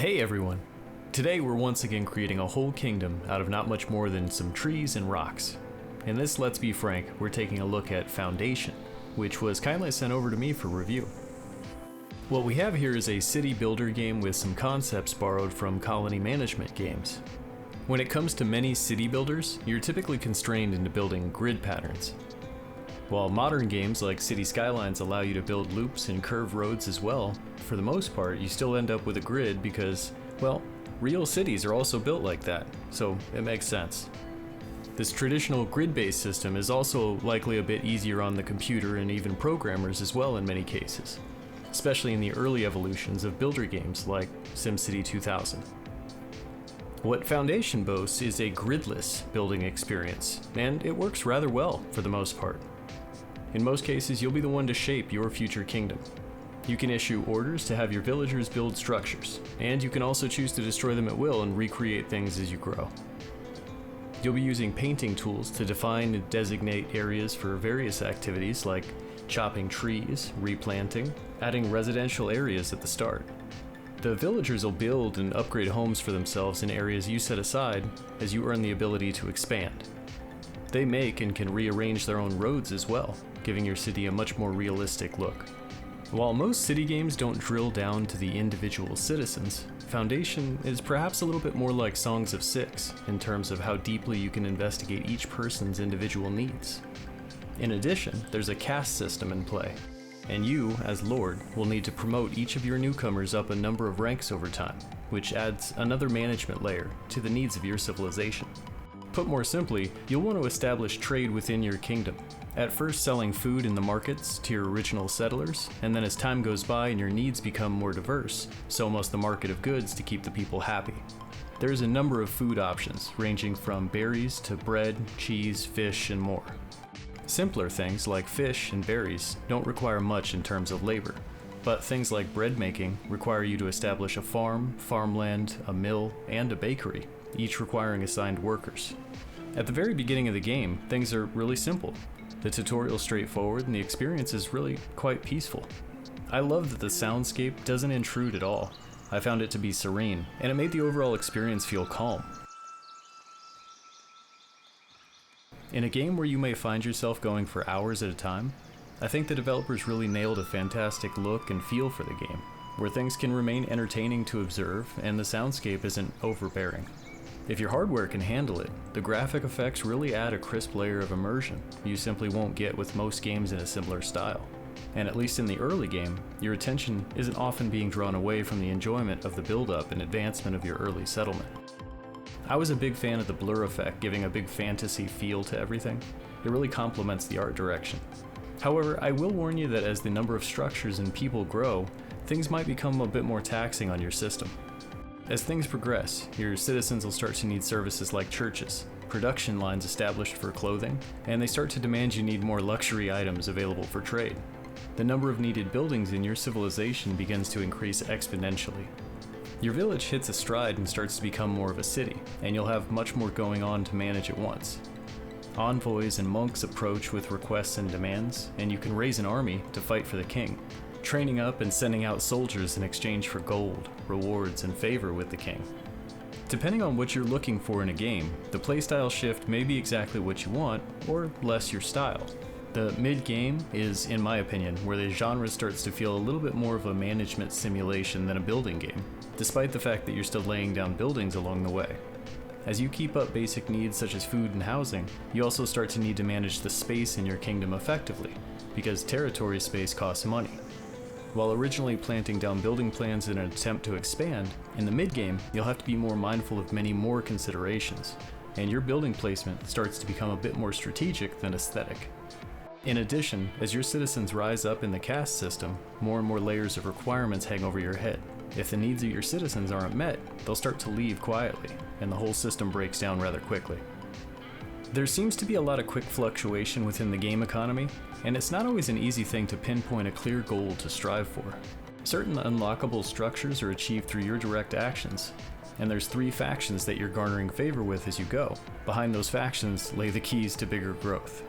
Hey everyone! Today we're once again creating a whole kingdom out of not much more than some trees and rocks. In this Let's Be Frank, we're taking a look at Foundation, which was kindly sent over to me for review. What we have here is a city builder game with some concepts borrowed from colony management games. When it comes to many city builders, you're typically constrained into building grid patterns. While modern games like City Skylines allow you to build loops and curved roads as well, for the most part you still end up with a grid because, well, real cities are also built like that, so it makes sense. This traditional grid-based system is also likely a bit easier on the computer and even programmers as well in many cases, especially in the early evolutions of builder games like SimCity 2000. What Foundation boasts is a gridless building experience, and it works rather well for the most part. In most cases, you'll be the one to shape your future kingdom. You can issue orders to have your villagers build structures, and you can also choose to destroy them at will and recreate things as you grow. You'll be using painting tools to define and designate areas for various activities like chopping trees, replanting, adding residential areas at the start. The villagers will build and upgrade homes for themselves in areas you set aside as you earn the ability to expand. They make and can rearrange their own roads as well, giving your city a much more realistic look. While most city games don't drill down to the individual citizens, Foundation is perhaps a little bit more like Songs of Six in terms of how deeply you can investigate each person's individual needs. In addition, there's a caste system in play, and you, as Lord, will need to promote each of your newcomers up a number of ranks over time, which adds another management layer to the needs of your civilization. Put more simply, you'll want to establish trade within your kingdom, at first selling food in the markets to your original settlers, and then as time goes by and your needs become more diverse, so must the market of goods to keep the people happy. There's a number of food options, ranging from berries to bread, cheese, fish, and more. Simpler things like fish and berries don't require much in terms of labor, but things like bread making require you to establish a farm, farmland, a mill, and a bakery, each requiring assigned workers. At the very beginning of the game, things are really simple. The tutorial is straightforward and the experience is really quite peaceful. I love that the soundscape doesn't intrude at all. I found it to be serene, and it made the overall experience feel calm. In a game where you may find yourself going for hours at a time, I think the developers really nailed a fantastic look and feel for the game, where things can remain entertaining to observe and the soundscape isn't overbearing. If your hardware can handle it, the graphic effects really add a crisp layer of immersion you simply won't get with most games in a similar style. And at least in the early game, your attention isn't often being drawn away from the enjoyment of the build-up and advancement of your early settlement. I was a big fan of the blur effect, giving a big fantasy feel to everything. It really complements the art direction. However, I will warn you that as the number of structures and people grow, things might become a bit more taxing on your system. As things progress, your citizens will start to need services like churches, production lines established for clothing, and they start to demand you need more luxury items available for trade. The number of needed buildings in your civilization begins to increase exponentially. Your village hits a stride and starts to become more of a city, and you'll have much more going on to manage at once. Envoys and monks approach with requests and demands, and you can raise an army to fight for the king, training up and sending out soldiers in exchange for gold, rewards, and favor with the king. Depending on what you're looking for in a game, the playstyle shift may be exactly what you want, or less your style. The mid-game is, in my opinion, where the genre starts to feel a little bit more of a management simulation than a building game, despite the fact that you're still laying down buildings along the way. As you keep up basic needs such as food and housing, you also start to need to manage the space in your kingdom effectively, because territory space costs money. While originally planting down building plans in an attempt to expand, in the mid-game you'll have to be more mindful of many more considerations, and your building placement starts to become a bit more strategic than aesthetic. In addition, as your citizens rise up in the caste system, more and more layers of requirements hang over your head. If the needs of your citizens aren't met, they'll start to leave quietly, and the whole system breaks down rather quickly. There seems to be a lot of quick fluctuation within the game economy, and it's not always an easy thing to pinpoint a clear goal to strive for. Certain unlockable structures are achieved through your direct actions, and there's 3 factions that you're garnering favor with as you go. Behind those factions lay the keys to bigger growth.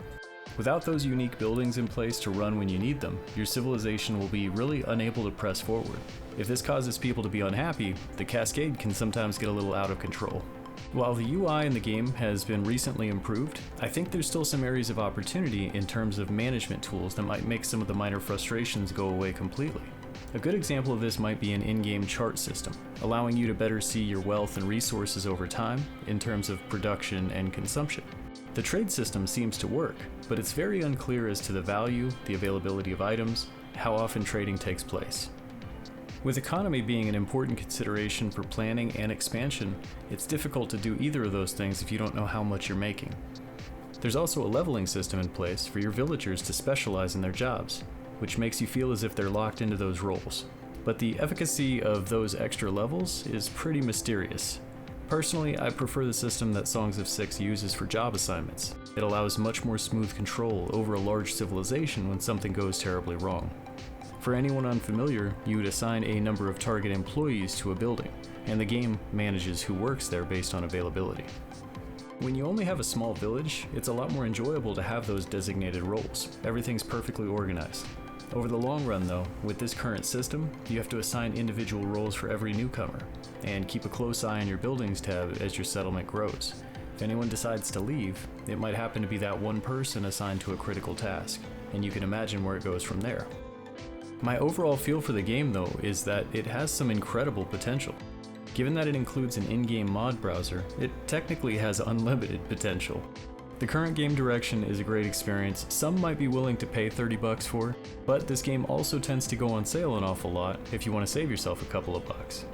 Without those unique buildings in place to run when you need them, your civilization will be really unable to press forward. If this causes people to be unhappy, the cascade can sometimes get a little out of control. While the UI in the game has been recently improved, I think there's still some areas of opportunity in terms of management tools that might make some of the minor frustrations go away completely. A good example of this might be an in-game chart system, allowing you to better see your wealth and resources over time in terms of production and consumption. The trade system seems to work, but it's very unclear as to the value, the availability of items, how often trading takes place. With economy being an important consideration for planning and expansion, it's difficult to do either of those things if you don't know how much you're making. There's also a leveling system in place for your villagers to specialize in their jobs, which makes you feel as if they're locked into those roles. But the efficacy of those extra levels is pretty mysterious. Personally, I prefer the system that Songs of Six uses for job assignments. It allows much more smooth control over a large civilization when something goes terribly wrong. For anyone unfamiliar, you would assign a number of target employees to a building, and the game manages who works there based on availability. When you only have a small village, it's a lot more enjoyable to have those designated roles. Everything's perfectly organized. Over the long run though, with this current system, you have to assign individual roles for every newcomer, and keep a close eye on your buildings tab as your settlement grows. If anyone decides to leave, it might happen to be that one person assigned to a critical task, and you can imagine where it goes from there. My overall feel for the game though is that it has some incredible potential. Given that it includes an in-game mod browser, it technically has unlimited potential. The current game direction is a great experience some might be willing to pay $30 for, but this game also tends to go on sale an awful lot if you want to save yourself a couple of bucks.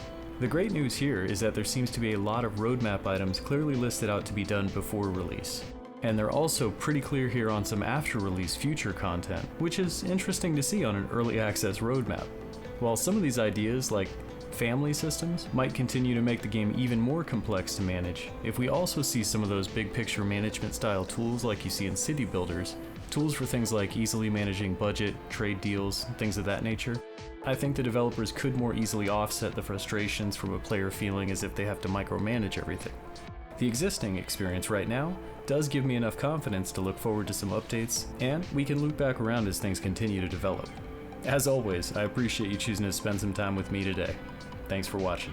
The great news here is that there seems to be a lot of roadmap items clearly listed out to be done before release. And they're also pretty clear here on some after-release future content, which is interesting to see on an early access roadmap. While some of these ideas, like family systems, might continue to make the game even more complex to manage, if we also see some of those big picture management style tools like you see in city builders, tools for things like easily managing budget, trade deals, things of that nature, I think the developers could more easily offset the frustrations from a player feeling as if they have to micromanage everything. The existing experience right now does give me enough confidence to look forward to some updates, and we can loop back around as things continue to develop. As always, I appreciate you choosing to spend some time with me today. Thanks for watching.